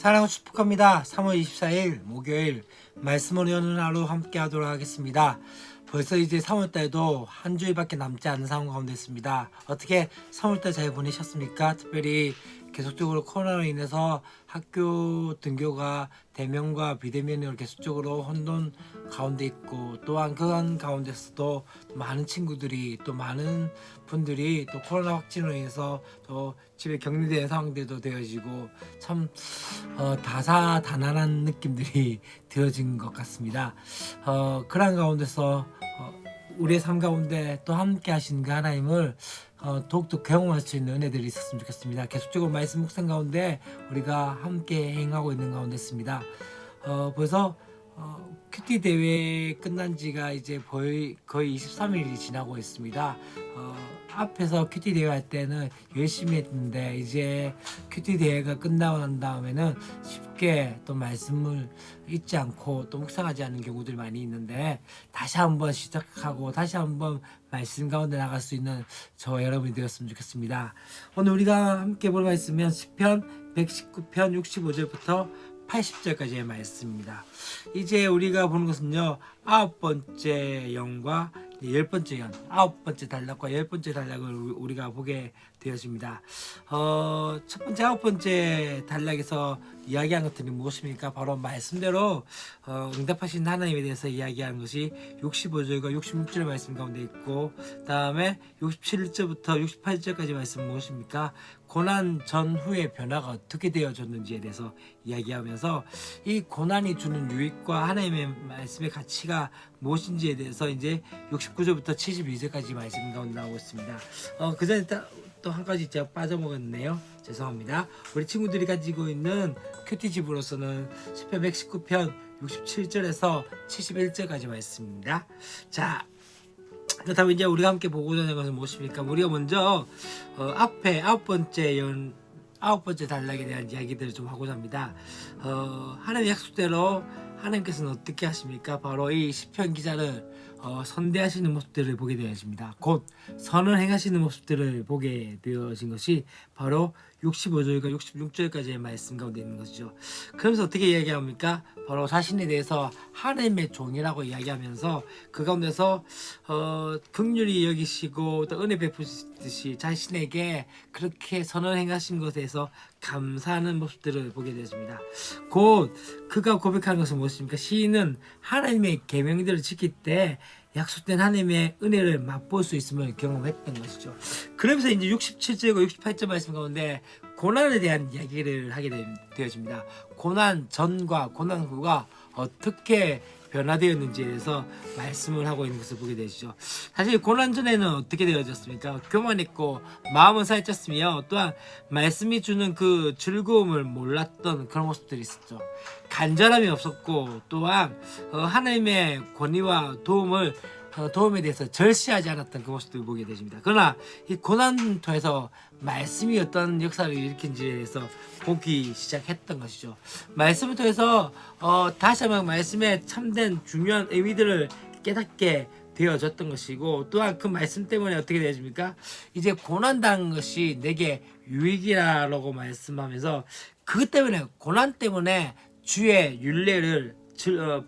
사랑은 축복합니다. 3월 24일 목요일 말씀을 여는 하루 함께 하도록 하겠습니다. 벌써 이제 3월달도 한 주일밖에 남지 않은 상황 가운데 있습니다. 어떻게 3월달 잘 보내셨습니까? 특별히 계속적으로 코로나로 인해서 학교 등교가 대면과 비대면으로 계속적으로 혼돈 가운데 있고, 또한 그런 가운데서도 많은 친구들이, 또 많은 분들이 또 코로나 확진으로 인해서 또 집에 격리된 상황들도 되어지고, 참 다사다난한 느낌들이 되어진 것 같습니다. 그런 가운데서 우리의 삶 가운데 또 함께 하시는 그 하나님을 더욱더 경험할 수 있는 은혜들이 있었으면 좋겠습니다. 계속적으로 말씀 묵상 가운데 우리가 함께 행하고 있는 가운데 있습니다. 벌써 큐티 대회 끝난 지가 이제 거의 23일이 지나고 있습니다. 앞에서 큐티 대회 할 때는 열심히 했는데, 이제 큐티 대회가 끝나고 난 다음에는 쉽게 또 말씀을 잊지 않고 또 묵상하지 않는 경우들이 많이 있는데, 다시 한번 시작하고 다시 한번 말씀 가운데 나갈 수 있는 저와 여러분이 되었으면 좋겠습니다. 오늘 우리가 함께 볼 말씀은 시편 119편 65절부터 80절까지의 말씀입니다. 이제 우리가 보는 것은요, 9번째 영과 10번째 연, 9번째 단락과 10번째 단락을 우리가 보게 되었습니다. 첫 번째 9번째 단락에서 이야기한 것들이 무엇입니까? 바로 말씀대로 응답하신 하나님에 대해서 이야기하는 것이 65절과 66절 말씀 가운데 있고, 다음에 67절부터 68절까지 말씀 무엇입니까? 고난 전후의 변화가 어떻게 되어졌는지에 대해서 이야기하면서, 이 고난이 주는 유익과 하나님의 말씀의 가치가 무엇인지에 대해서 이제 69절부터 72절까지 말씀 가운데 나오고 있습니다. 그 전에 또 한 가지 제가 빠져먹었네요. 죄송합니다. 우리 친구들이 가지고 있는 큐티집으로서는 시편 119편 67절에서 71절까지 말씀입니다. 자, 그렇다면 이제 우리가 함께 보고자 하는 것은 무엇입니까? 우리가 먼저 앞에 9번째 단락에 대한 이야기들을 좀 하고자 합니다. 하나님의 약속대로 하나님께서는 어떻게 하십니까? 바로 이 시편 기자를 선대하시는 모습들을 보게 되어집니다. 곧 선을 행하시는 모습들을 보게 되어진 것이 바로 65절과 66절까지의 말씀 가운데 있는 것이죠. 그러면서 어떻게 이야기합니까? 바로 자신에 대해서 하나님의 종이라고 이야기하면서 그 가운데서 긍휼히 여기시고 또 은혜 베푸시듯이 자신에게 그렇게 선을 행하신 것에서 감사하는 모습들을 보게 되었습니다. 곧 그가 고백하는 것은 무엇입니까? 시인은 하나님의 계명들을 지킬 때 약속된 하나님의 은혜를 맛볼 수 있음을 경험했던 것이죠. 그러면서 이제 67절과 68절 말씀 가운데 고난에 대한 이야기를 하게 되어집니다. 고난 전과 고난 후가 어떻게 변화되었는지에 대해서 말씀을 하고 있는 것을 보게 되시죠. 사실 고난 전에는 어떻게 되어졌습니까? 교만했고 마음은 살쪘으며, 또한 말씀이 주는 그 즐거움을 몰랐던 그런 모습들이 있었죠. 간절함이 없었고, 또한 하나님의 권위와 도움에 대해서 절시하지 않았던 그 모습들을 보게 되십니다. 그러나 이 고난 통해서 말씀이 어떤 역사를 일으킨지에 대해서 보기 시작했던 것이죠. 말씀을 통해서 다시 한번 말씀의 참된 중요한 의미들을 깨닫게 되어졌던 것이고, 또한 그 말씀 때문에 어떻게 되어집니까? 이제 고난당한 것이 내게 유익이라고 말씀하면서, 그것 때문에 고난 때문에 주의 율례를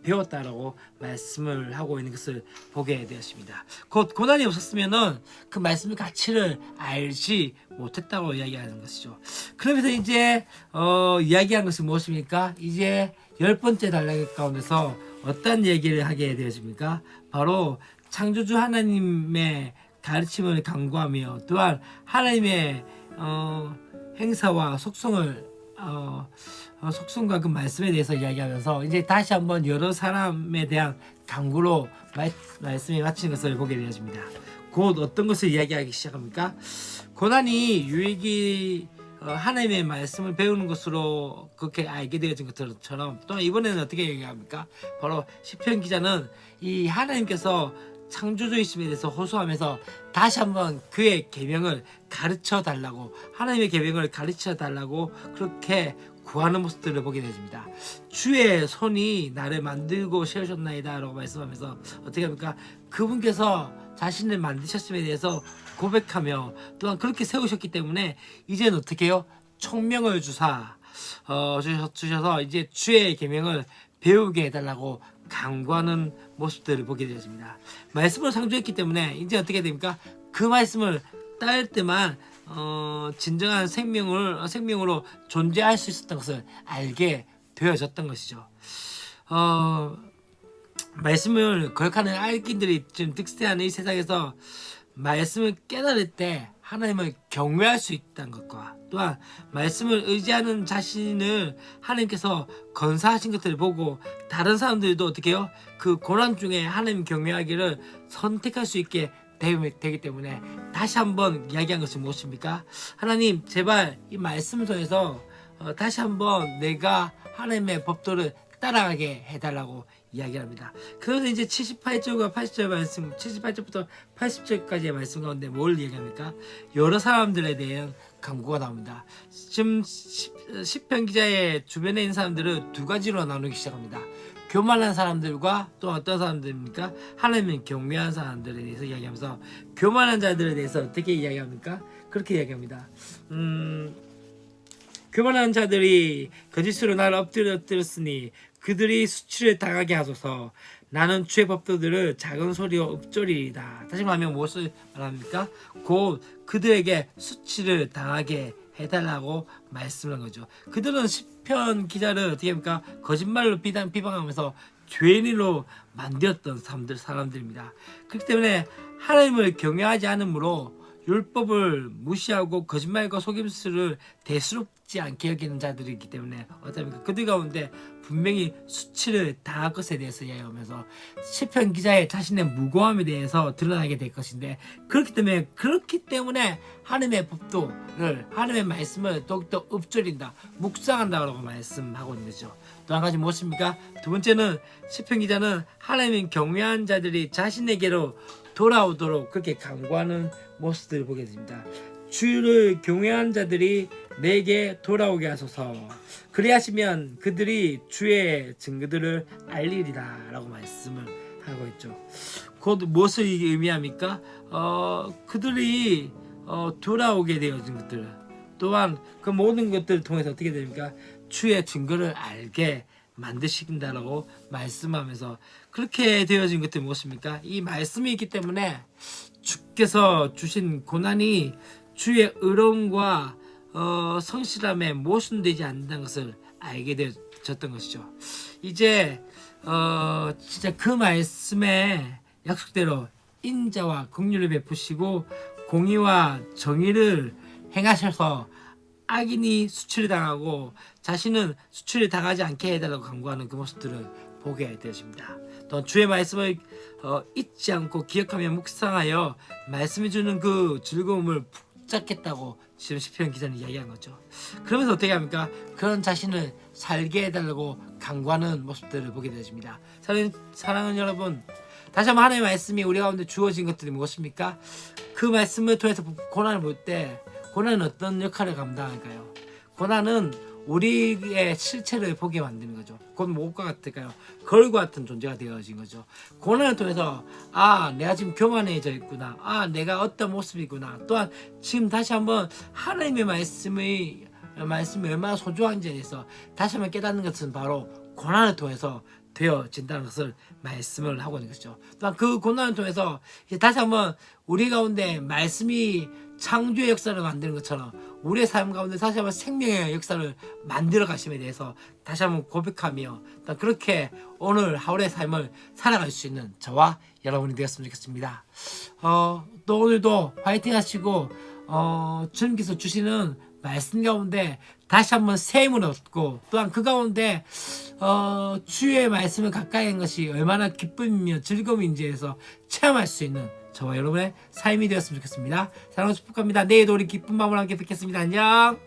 배웠다라고 말씀을 하고 있는 것을 보게 되었습니다. 곧 고난이 없었으면은 그 말씀의 가치를 알지 못했다고 이야기하는 것이죠. 그러면서 이제 이야기한 것은 무엇입니까? 이제 10번째 단락 가운데서 어떤 얘기를 하게 되었습니까? 바로 창조주 하나님의 가르침을 강구하며, 또한 하나님의 행사와 속성과 그 말씀에 대해서 이야기하면서 이제 다시 한번 여러 사람에 대한 강구로 말씀이 마치는 것을 보게 되어집니다. 곧 어떤 것을 이야기하기 시작합니까? 고난이 유익이 하나님의 말씀을 배우는 것으로 그렇게 알게 되어진 것처럼, 또 이번에는 어떻게 얘기합니까? 바로 시편 기자는 이 하나님께서 창조주이심에 대해서 호소하면서 다시 한번 그의 계명을 가르쳐 달라고, 하나님의 계명을 가르쳐 달라고 그렇게 구하는 모습들을 보게 되집니다. 주의 손이 나를 만들고 세우셨나이다 라고 말씀하면서 어떻게 합니까? 그분께서 자신을 만드셨음에 대해서 고백하며, 또한 그렇게 세우셨기 때문에 이제는 어떻게 해요? 총명을 주사 주셔서 이제 주의 계명을 배우게 해달라고 강구하는 모습들을 보게 되었습니다. 말씀을 상주했기 때문에 이제 어떻게 됩니까? 그 말씀을 따를 때만 진정한 생명으로 존재할 수 있었던 것을 알게 되어졌던 것이죠. 말씀을 거역하는 알긴들이 지금 득세하는 이 세상에서 말씀을 깨달을 때 하나님을 경외할 수 있다는 것과 또한 말씀을 의지하는 자신을 하나님께서 건사하신 것들을 보고 다른 사람들도 어떻게 해요? 그 고난 중에 하나님 경외하기를 선택할 수 있게 되기 때문에 다시 한번 이야기한 것이 무엇입니까? 하나님 제발 이 말씀을 통해서 다시 한번 내가 하나님의 법도를 따라가게 해달라고 이야기합니다. 그래서 이제 78절과 80절 말씀, 78절부터 80절까지의 말씀 가운데 뭘 얘기합니까? 여러 사람들에 대한 강구가 나옵니다. 지금 시편 기자의 주변에 있는 사람들을 두 가지로 나누기 시작합니다. 교만한 사람들과 또 어떤 사람들입니까? 하나님을 경외한 사람들에 대해서 이야기하면서 교만한 자들에 대해서 어떻게 이야기합니까? 그렇게 이야기합니다. 교만한 자들이 거짓으로 나를 엎드렸으니 그들이 수치를 당하게 하소서. 나는 주의 법도들을 작은 소리로 읊조리이다. 다시 말하면 무엇을 말합니까? 곧 그들에게 수치를 당하게 해달라고 말씀한 거죠. 그들은 시편 기자를 어떻게 합니까? 거짓말로 비방하면서 죄인으로 만들었던 사람들입니다. 그렇기 때문에 하나님을 경외하지 않으므로 율법을 무시하고 거짓말과 속임수를 대수롭지 않게 여기는 자들이기 때문에 어떻습니까? 그들 가운데 분명히 수치를 당할 것에 대해서 이야기하면서 시편 기자의 자신의 무고함에 대해서 드러나게 될 것인데 그렇기 때문에 하나님의 법도를 하나님의 말씀을 더욱더 읊조린다, 묵상한다고 말씀하고 있는 거죠. 또 한 가지 무엇입니까? 두 번째는 시편 기자는 하나님의 경외한 자들이 자신에게로 돌아오도록 그렇게 강구하는 모습들을 보게 됩니다. 주를 경외한 자들이 내게 돌아오게 하소서. 그리하시면 그들이 주의 증거들을 알리리라 라고 말씀을 하고 있죠. 곧 무엇을 의미합니까? 그들이 돌아오게 되어진 것들 또한 그 모든 것들을 통해서 어떻게 됩니까? 주의 증거를 알게 만드신다라고 말씀하면서 그렇게 되어진 것들이 무엇입니까? 이 말씀이 있기 때문에 주께서 주신 고난이 주의 의로움과 성실함에 모순되지 않는다는 것을 알게 되어졌던 것이죠. 이제 진짜 그 말씀의 약속대로 인자와 긍휼을 베푸시고 공의와 정의를 행하셔서 악인이 수치를 당하고 자신은 수치를 당하지 않게 해달라고 강구하는 그 모습들을 보게 되어집니다. 또 주의 말씀을 잊지 않고 기억하며 묵상하여 말씀해 주는 그 즐거움을 붙잡겠다고 지금 시편 기자는 이야기한 거죠. 그러면서 어떻게 합니까? 그런 자신을 살게 해달라고 강구하는 모습들을 보게 되어집니다. 사랑하는 여러분, 다시 한번 하나님의 말씀이 우리 가운데 주어진 것들이 무엇입니까? 그 말씀을 통해서 고난을 볼 때 고난은 어떤 역할을 감당할까요? 고난은 우리의 실체를 보게 만드는 거죠. 곧 무엇과 같을까요? 거울과 같은 존재가 되어진 거죠. 고난을 통해서 내가 지금 교만해져 있구나. 내가 어떤 모습이구나. 또한 지금 다시 한번 하나님의 말씀이 얼마나 소중한지에 대해서 다시 한번 깨닫는 것은 바로 고난을 통해서 되어진다는 것을 말씀을 하고 있는 것이죠. 또한 그 고난을 통해서 이제 다시 한번 우리 가운데 말씀이 창조의 역사를 만드는 것처럼 우리의 삶 가운데 다시 한번 생명의 역사를 만들어 가심에 대해서 다시 한번 고백하며 그렇게 오늘 하루의 삶을 살아갈 수 있는 저와 여러분이 되었으면 좋겠습니다. 또 오늘도 화이팅 하시고 주님께서 주시는 말씀 가운데 다시 한번 새 힘을 얻고 또한 그 가운데 주의 말씀을 가까이 하는 것이 얼마나 기쁨이며 즐거움인지에서 체험할 수 있는 저와 여러분의 삶이 되었으면 좋겠습니다. 사랑하고 축복합니다. 내일도 우리 기쁜 마음으로 함께 뵙겠습니다. 안녕.